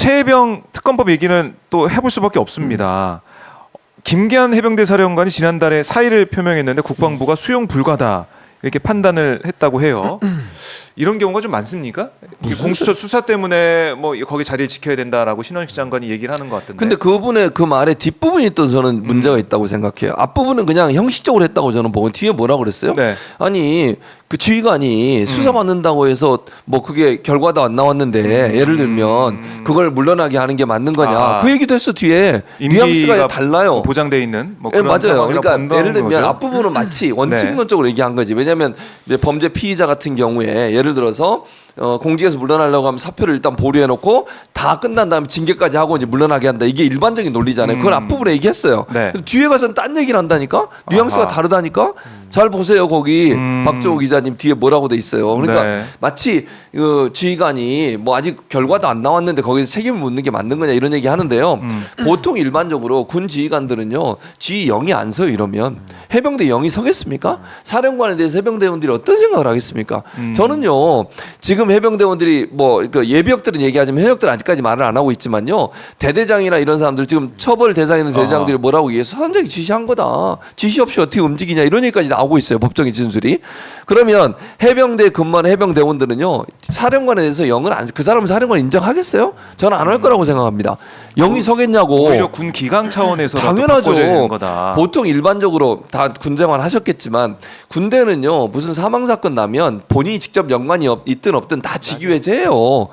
최해병 특검법 얘기는 또 해볼 수밖에 없습니다. 김기한 해병대 사령관이 지난달에 사의를 표명했는데 국방부가 수용 불가다 이렇게 판단을 했다고 해요. 이런 경우가 좀 많습니까? 공수처 수사 때문에 뭐 거기 자리를 지켜야 된다라고 신원식 장관이 얘기를 하는 것 같은데. 근데 그분의 그 말의 뒷부분이 또 저는 문제가 있다고 생각해요. 앞부분은 그냥 형식적으로 했다고 저는 보고 뒤에 뭐라 그랬어요? 네. 아니 그 지휘관이 수사받는다고 해서 뭐 그게 결과도 안 나왔는데 예를 들면 그걸 물러나게 하는 게 맞는 거냐 그 얘기도 했어. 뒤에 뉘앙스가 달라요. 보장돼 있는 뭐 네, 그런 맞아요. 그러니까 예를 들면 거죠? 앞부분은 마치 원칙론적으로 얘기한 거지. 왜냐하면 이제 범죄 피의자 같은 경우에 예를 들어서 공직에서 물러나려고 하면 사표를 일단 보류해놓고 다 끝난 다음에 징계까지 하고 이제 물러나게 한다. 이게 일반적인 논리잖아요. 그걸 앞부분에 얘기했어요. 네. 뒤에 가서는 딴 얘기를 한다니까. 뉘앙스가 다르다니까. 잘 보세요. 거기 박정우 기자님 뒤에 뭐라고 돼 있어요. 그러니까 네. 마치 그 지휘관이 뭐 아직 결과도 안 나왔는데 거기서 책임을 묻는 게 맞는 거냐 이런 얘기 하는데요. 보통 일반적으로 군 지휘관들은요. 지휘 0이 안 서요. 이러면 해병대 0이 서겠습니까? 사령관에 대해서 해병대원들이 어떤 생각을 하겠습니까? 저는요. 지금 해병대원들이 뭐 그 예비역들은 얘기하지만 현역들은 아직까지 말을 안 하고 있지만요. 대대장이나 이런 사람들 지금 처벌 대상에 있는 대대장들이 뭐라고 얘기해서 사단장이 지시한 거다. 지시 없이 어떻게 움직이냐 이런 얘기까지 나오고 있어요. 법정의 진술이. 그러면 해병대에 근무하는 해병대원들은요. 사령관에 대해서 0은 그 사람은 사령관 인정하겠어요? 저는 안 할 거라고 생각합니다. 0이 서겠냐고. 오히려 군 기강 차원에서 당연하죠. 거다. 보통 일반적으로 다 군생활 하셨겠지만 군대는요. 무슨 사망 사건 나면 본인이 직접 연관이 있든 없든 다 직위해제해요.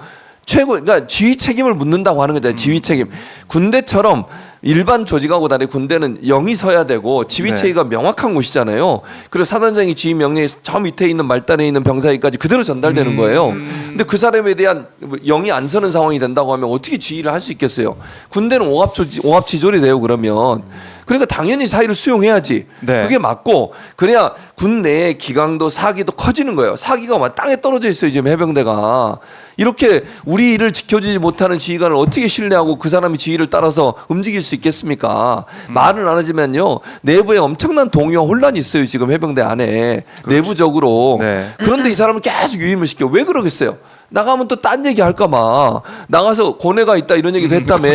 최고 그러니까 지휘 책임을 묻는다고 하는 거잖아요. 지휘 책임. 군대처럼 일반 조직하고 달리 군대는 0이 서야 되고 지휘 체계가 명확한 곳이잖아요. 그래서 사단장이 지휘 명령이 저 밑에 있는 말단에 있는 병사에까지 그대로 전달되는 거예요. 근데 그 사람에 대한 0이 안 서는 상황이 된다고 하면 어떻게 지휘를 할 수 있겠어요? 군대는 오합지졸이 돼요. 그러면. 그러니까 당연히 사의를 수용해야지. 네. 그게 맞고 그래야 군 내의 기강도 사기도 커지는 거예요. 사기가 막 땅에 떨어져 있어요. 지금 해병대가. 이렇게 우리 일을 지켜주지 못하는 지휘관을 어떻게 신뢰하고 그 사람이 지휘를 따라서 움직일 수 있겠습니까? 말은 안 하지만요. 내부에 엄청난 동요와 혼란이 있어요. 지금 해병대 안에. 그렇죠. 내부적으로. 네. 그런데 이 사람을 계속 유임을 시켜. 왜 그러겠어요? 나가면 또 딴 얘기 할까봐 나가서 고뇌가 있다 이런 얘기도 했다며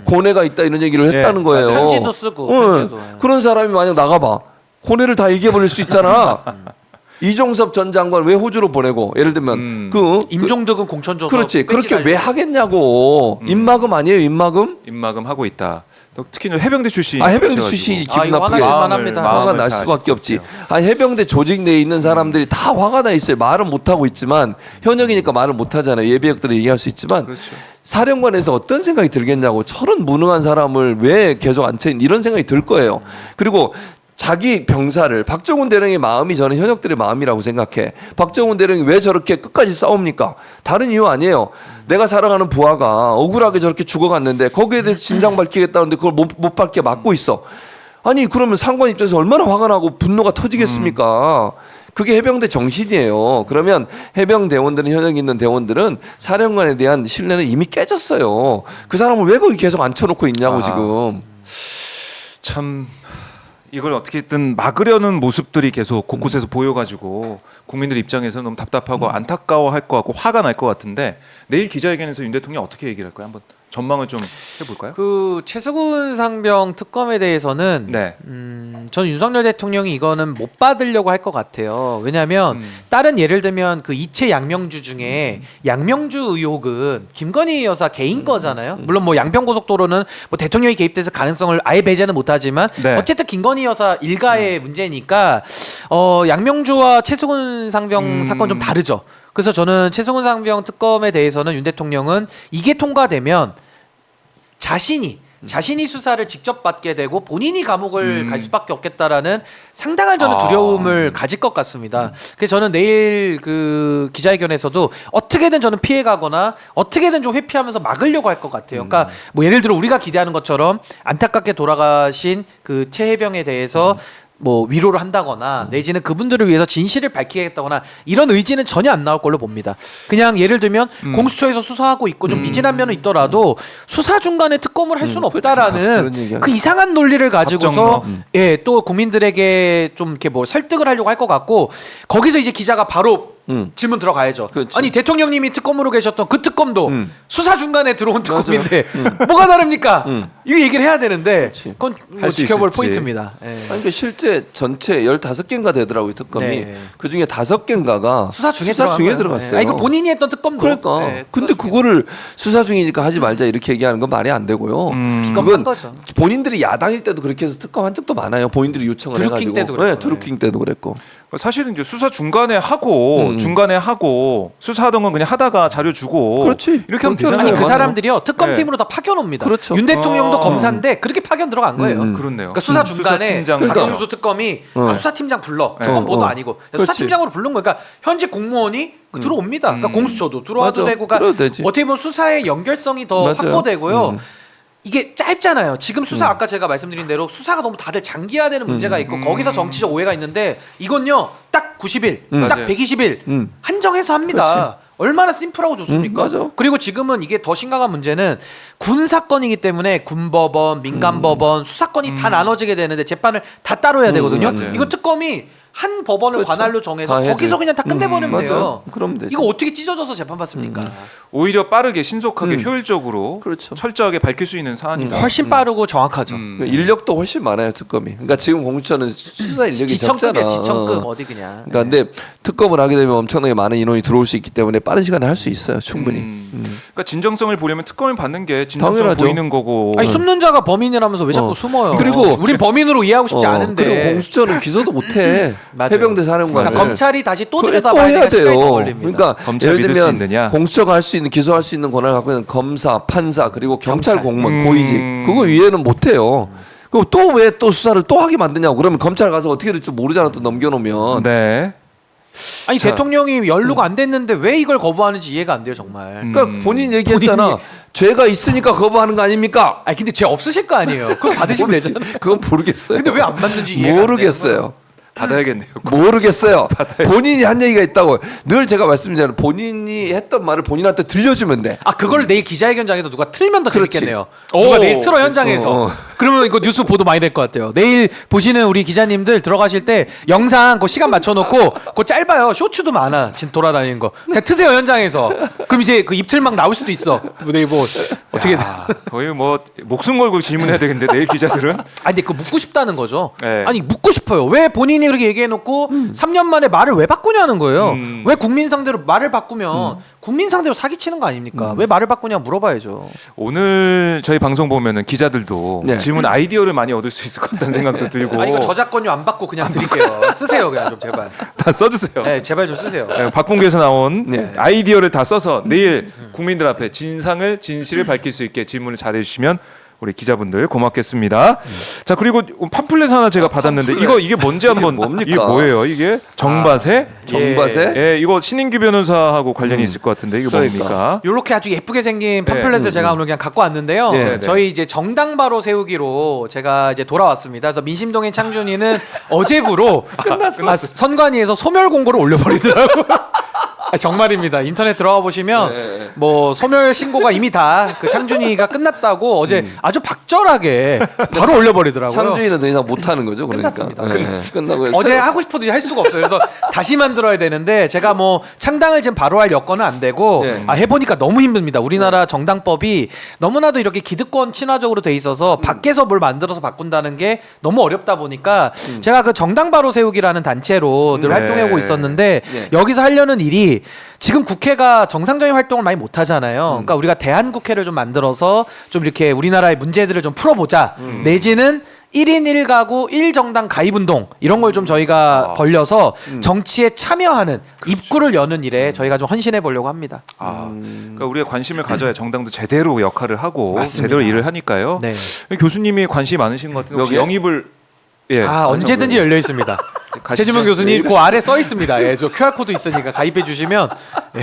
고뇌가 있다 이런 얘기를 했다는 거예요. 편지도 쓰고 편지도. 그런 사람이 만약 나가봐 고뇌를 다 얘기해버릴 수 있잖아. 이종섭 전 장관 왜 호주로 보내고 예를 들면 임종덕은 공천 줘서 그렇지 그렇게 왜 하겠냐고. 입막음 아니에요 입막음? 입막음 하고 있다. 또 특히 해병대 출신. 해병대 출신이 기분 이거 나쁘게 화나실만합니다. 화가 날 수밖에 없지. 해병대 조직 내에 있는 사람들이 다 화가 나 있어요. 말은 못 하고 있지만 현역이니까 말을 못 하잖아요. 예비역들은 얘기할 수 있지만 그렇죠. 사령관에서 어떤 생각이 들겠냐고. 저런 무능한 사람을 왜 계속 앉혀있는 이런 생각이 들 거예요. 그리고 자기 병사를 박정훈 대령의 마음이 저는 현역들의 마음이라고 생각해. 박정훈 대령이 왜 저렇게 끝까지 싸웁니까? 다른 이유 아니에요. 내가 사랑하는 부하가 억울하게 저렇게 죽어갔는데 거기에 대해서 진상 밝히겠다는데 그걸 못 밝게 막고 있어. 아니 그러면 상관 입장에서 얼마나 화가 나고 분노가 터지겠습니까? 그게 해병대 정신이에요. 그러면 해병대원들은 현역 있는 대원들은 사령관에 대한 신뢰는 이미 깨졌어요. 그 사람을 왜 거기 계속 앉혀놓고 있냐고 지금. 참 이걸 어떻게든 막으려는 모습들이 계속 곳곳에서 보여가지고 국민들 입장에서 너무 답답하고 안타까워할 것 같고 화가 날 것 같은데 내일 기자회견에서 윤 대통령 어떻게 얘기를 할까요? 한번 전망을 좀 해볼까요? 그 최수근 상병 특검에 대해서는 네. 저는 윤석열 대통령이 이거는 못 받으려고 할 것 같아요. 왜냐하면 다른 예를 들면 그 이채 양명주 중에 양명주 의혹은 김건희 여사 개인 거잖아요. 물론 뭐 양평고속도로는 뭐 대통령이 개입돼서 가능성을 아예 배제는 못하지만 네. 어쨌든 김건희 여사 일가의 문제니까 양명주와 최수근 상병 사건 좀 다르죠. 그래서 저는 최수근 상병 특검에 대해서는 윤 대통령은 이게 통과되면 자신이 수사를 직접 받게 되고 본인이 감옥을 갈 수밖에 없겠다라는 상당한 저는 두려움을 가질 것 같습니다. 그래서 저는 내일 그 기자회견에서도 어떻게든 저는 피해가거나 어떻게든 좀 회피하면서 막으려고 할 것 같아요. 그러니까 뭐 예를 들어 우리가 기대하는 것처럼 안타깝게 돌아가신 그 최해병에 대해서 뭐 위로를 한다거나 내지는 그분들을 위해서 진실을 밝히겠다거나 이런 의지는 전혀 안 나올 걸로 봅니다. 그냥 예를 들면 공수처에서 수사하고 있고 좀 미진한 면은 있더라도 수사 중간에 특검을 할 수는 없다라는 그 이상한 논리를 가지고서 또 국민들에게 좀 이렇게 뭐 설득을 하려고 할 것 같고 거기서 이제 기자가 바로 질문 들어가야죠. 그렇지. 아니 대통령님이 특검으로 계셨던 그 특검도 수사 중간에 들어온 특검인데 뭐가 다릅니까? 이 얘기를 해야 되는데 그건 뭐 할수 지켜볼 있을지. 포인트입니다. 예. 아니, 그러니까 실제 전체 15개인가 되더라고요 특검이. 네. 그 중에 5개인가가 수사 중에 들어간 들어갔어요. 거예요. 아, 이거 본인이 했던 특검도. 그러니까. 예, 근데 그거를 수사 중이니까 하지 말자 이렇게 얘기하는 건 말이 안 되고요. 비겁한 거죠. 본인들이 야당일 때도 그렇게 해서 특검한 적도 많아요. 본인들이 요청을 드루킹 해가지고. 때도 그랬고. 네, 드루킹 때도 그랬고. 사실은 이제 수사 중간에 하고 수사하던 건 그냥 하다가 자료 주고 그렇지. 이렇게 하면 그렇게 하는 되잖아요. 아니 그 맞아요. 사람들이요 특검팀으로 다 파견 옵니다. 그렇죠. 윤 대통령도 어. 검사인데 그렇게 파견 들어간 거예요. 그렇네요. 그러니까 수사 중간에 수사팀장 박영수 특검이 수사팀장 불러 특검 보도 아니고 그렇지. 수사팀장으로 부른 거예요. 그러니까 현직 공무원이 들어옵니다. 그러니까 공수처도 들어와도 맞아. 되고, 그러니까 그래도 되지. 어떻게 보면 수사의 연결성이 더 맞아요. 확보되고요. 이게 짧잖아요. 지금 수사 아까 제가 말씀드린 대로 수사가 너무 다들 장기화되는 문제가 있고 거기서 정치적 오해가 있는데 이건요 딱 90일, 딱 맞아요. 120일 한정해서 합니다. 얼마나 심플하고 좋습니까? 맞아. 그리고 지금은 이게 더 심각한 문제는 군 사건이기 때문에 군법원, 민간법원, 수사권이 다 나눠지게 되는데 재판을 다 따로 해야 되거든요. 맞아요. 이거 특검이 한 법원을 그렇죠. 관할로 정해서 다 해야지. 거기서 그냥 다 끝내버리면 맞아. 돼요. 그러면 되죠. 이거 어떻게 찢어져서 재판 받습니까? 오히려 빠르게 신속하게 효율적으로 그렇죠. 철저하게 밝힐 수 있는 사안이다. 훨씬 빠르고 정확하죠. 인력도 훨씬 많아요 특검이. 그러니까 지금 공수처는 수사 인력이 지청급이야, 적잖아. 지청급 어디 그냥. 그러니까 근데 특검을 하게 되면 엄청나게 많은 인원이 들어올 수 있기 때문에 빠른 시간에 할 수 있어요 충분히. 그러니까 진정성을 보려면 특검을 받는 게 진정성 당연하죠. 보이는 거고. 아니 숨는 자가 범인이라면서 왜 자꾸 숨어요? 그리고 우린 범인으로 이해하고 싶지 않은데. 그리고 공수처는 기소도 못해. 맞아요. 해병대 사령관을. 그러니까 검찰이 다시 또 그래, 들여다봐야 해야 되니까 시간이 더 돼요. 걸립니다. 그러니까 검찰 예를 믿을 수 들면 있느냐? 공수처가 할 수 있는 기소할 수 있는 권한을 갖고 있는 검사, 판사 그리고 경찰 경찰. 공무원 고위직 그거 위에는 못 해요. 그럼 또 왜 또 수사를 또 하게 만드냐고. 그러면 검찰 가서 어떻게 될지 모르잖아 또 넘겨놓으면. 네. 아니 대통령이 연루가 안 됐는데 왜 이걸 거부하는지 이해가 안 돼요 정말. 그러니까 본인 얘기했잖아. 죄가 있으니까 거부하는 거 아닙니까? 아니 근데 죄 없으실 거 아니에요. 그거 받으시면 되잖아요. 그건 모르겠어요. 근데 왜 안 받는지 이해가 안 돼요. 모르겠어요. 받아야겠네요. 모르겠어요. 본인이 한 얘기가 있다고. 늘 제가 말씀드리잖아요. 본인이 했던 말을 본인한테 들려주면 돼. 아 그걸 내일 기자회견장에서 누가 틀면 더 그렇지. 재밌겠네요. 누가 내일 틀어 현장에서. 어. 그러면 이거 뉴스 보도 많이 될 것 같아요. 내일 보시는 우리 기자님들 들어가실 때 영상 그 시간 맞춰놓고 그거 짧아요. 쇼츠도 많아. 지금 돌아다니는 거. 그냥 트세요 현장에서. 그럼 이제 그 입틀 막 나올 수도 있어. 내일 뭐 어떻게 돼? 거의 뭐 목숨 걸고 질문해야 되겠는데 내일 기자들은. 아니 근데 그거 묻고 싶다는 거죠. 네. 아니 묻고 싶어요. 왜 본인이 그렇게 얘기해놓고 3년 만에 말을 왜 바꾸냐는 거예요. 왜 국민 상대로 말을 바꾸면 국민 상대로 사기치는 거 아닙니까? 왜 말을 바꾸냐 물어봐야죠. 오늘 저희 방송 보면은 기자들도 네. 질문 아이디어를 많이 얻을 수 있을 것 같다는 생각도 들고. 아 이거 저작권료 안 받고 그냥 드릴게요. 쓰세요 그냥 좀 제발. 다 써주세요. 네 제발 좀 쓰세요. 네, 박봉계에서 나온 네. 아이디어를 다 써서 내일 국민들 앞에 진실을 밝힐 수 있게 질문을 잘해주시면 우리 기자분들 고맙겠습니다. 자 그리고 팜플렛 하나 제가 받았는데 팜플렛. 이게 뭔지 한번 뭡니까? 이게 뭐예요? 이게 정바세? 정바세? 예, 이거 신인규 변호사하고 관련이 있을 것 같은데 이게 그러니까. 뭡니까? 요렇게 아주 예쁘게 생긴 팜플렛을 제가 오늘 그냥 갖고 왔는데요. 네, 저희 이제 정당 바로 세우기로 제가 이제 돌아왔습니다. 그래서 민심동의 창준이는 어제부로 선관위에서 소멸 공고를 올려버리더라고요. 아, 정말입니다. 인터넷 들어가 보시면 뭐 소멸 신고가 이미 다 그 창준이가 끝났다고 어제 아주 박절하게 바로 올려버리더라고요. 창준이는 더 이상 못하는 거죠. 그러니까. 끝났습니다. 끝나고 어제 하고 싶어도 할 수가 없어요. 그래서 다시 만들어야 되는데 제가 뭐 창당을 지금 바로 할 여건은 안 되고 네. 해보니까 너무 힘듭니다. 우리나라 정당법이 너무나도 이렇게 기득권 친화적으로 돼 있어서 밖에서 뭘 만들어서 바꾼다는 게 너무 어렵다 보니까 제가 그 정당 바로 세우기라는 단체로 늘 네. 활동하고 있었는데 네. 여기서 하려는 일이 지금 국회가 정상적인 활동을 많이 못 하잖아요. 그러니까 우리가 대한국회를 좀 만들어서 좀 이렇게 우리나라의 문제들을 좀 풀어보자. 내지는 1인 1가구 1정당 가입운동 이런 걸 좀 저희가 벌려서 정치에 참여하는 입구를 여는 일에 저희가 좀 헌신해 보려고 합니다. 그러니까 우리가 관심을 가져야 정당도 제대로 역할을 하고 맞습니다. 제대로 일을 하니까요. 네. 교수님이 관심이 많으신 것 같은데 혹시 여기에? 영입을 예. 언제든지 열려 있습니다. 가시죠. 최지문 교수님 그 아래 써 있습니다. 예, 저 QR 코드 있으니까 가입해 주시면 예.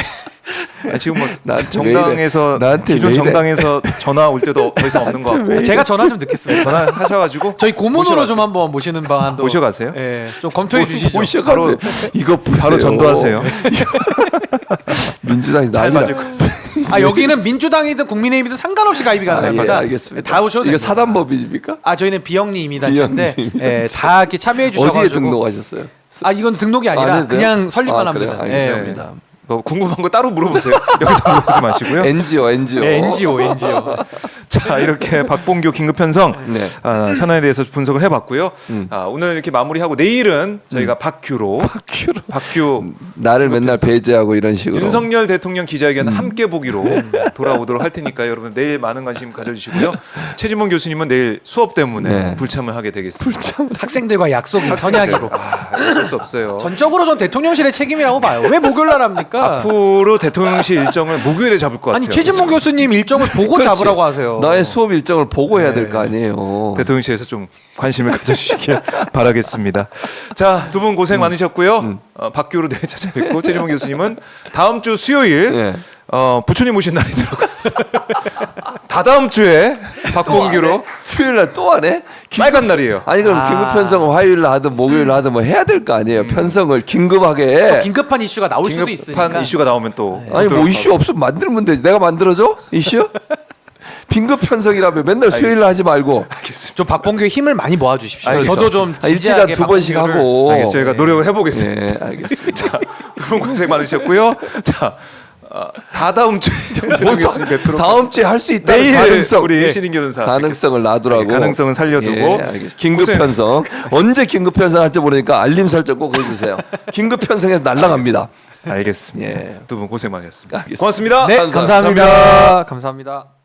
지금 뭐 나한테 왜 이래? 정당에서 나한테 기존 왜 이래? 정당에서 전화 올 때도 더 이상 없는 것 같고 제가 전화 좀 듣겠습니다. 전화하셔가지고 저희 고문으로 모셔가세요. 좀 한번 모시는 방안도 모셔가세요? 예, 좀 검토해 주시죠. 모셔가세요. 이거 보세요. 바로 전도하세요. 민주당이 잘 난리나. 맞을 것 같습니다. 아 여기는 민주당이든 국민의힘이든 상관없이 가입이 가능합니다. 예, 알겠습니다. 다 오셔도 이거 됩니다. 사단법입니까? 아 저희는 비영리 단체인데 비영리. 예, 다 이렇게 참여해 주셔가지고 어디에 등록하셨어요? 아 이건 등록이 아니라 안 해도 돼요? 그냥 설립만 아, 그래요? 합니다. 알겠습니다. 뭐 궁금한 거 따로 물어보세요. 여기서 물어보지 마시고요. NGO. 예, NGO. 자 이렇게 박봉규 긴급 편성 네. 현안에 대해서 분석을 해봤고요. 오늘 이렇게 마무리하고 내일은 저희가 박규로 박규 나를 맨날 배제하고 이런 식으로. 윤석열 대통령 기자회견 함께 보기로 돌아오도록 할 테니까 여러분 내일 많은 관심 가져주시고요. 최진봉 교수님은 내일 수업 때문에 네. 불참을 하게 되겠습니다. 학생들과 약속이 현약이로. 어쩔 수 없어요. 전적으로 전 대통령실의 책임이라고 봐요. 왜 목요일 날 합니까? 앞으로 대통령실 일정을 목요일에 잡을 것 같아요. 아니 최진봉 교수님 일정을 보고 그렇지. 잡으라고 하세요. 나의 수업 일정을 보고 해야 될 거 아니에요. 대통령실에서 좀 관심을 가져주시길 바라겠습니다. 자, 두 분 고생 많으셨고요. 박규로 내일 찾아뵙고 최진봉 교수님은 다음 주 수요일 예. 부처님 오신 날이더라고요. 다다음 주에 박봉규로 수요일 날 또 하네? 빨간 날이에요. 아니 그럼 아. 긴급 편성을 화요일 날 하든 목요일 날 하든 뭐 해야 될 거 아니에요. 편성을 긴급하게. 긴급한 이슈가 나올 수도 있으니까. 긴급한 이슈가 나오면 또 아니 뭐 이슈 없으면 만들면 되지. 내가 만들어줘? 이슈? 긴급 편성이라며 맨날 수요일 날 하지 말고. 좀 박봉규의 힘을 많이 모아주십시오. 알겠습니다. 저도 좀 일주일에 진지하게 두 번씩 박봉규를- 하고. 알겠습니다. 저희가 노력을 해보겠습니다. 예, 알겠습니다. 자, 두 분 고생 많으셨고요. 자, 다다음 주에 최진봉 교수님 뵙도록 다음 주에 할 수 있다는 내일 가능성. 우리 예. 신인 교사 가능성을 놔두라고. 네, 가능성은 살려두고. 예, 알겠습니다. 긴급 고생. 편성. 언제 긴급 편성 할지 모르니까 알림 설정 꼭 해주세요. 긴급 편성해서 날라갑니다. 알겠습니다. 예. 두 분 고생 많으셨습니다. 알겠습니다. 고맙습니다. 네, 감사합니다. 감사합니다.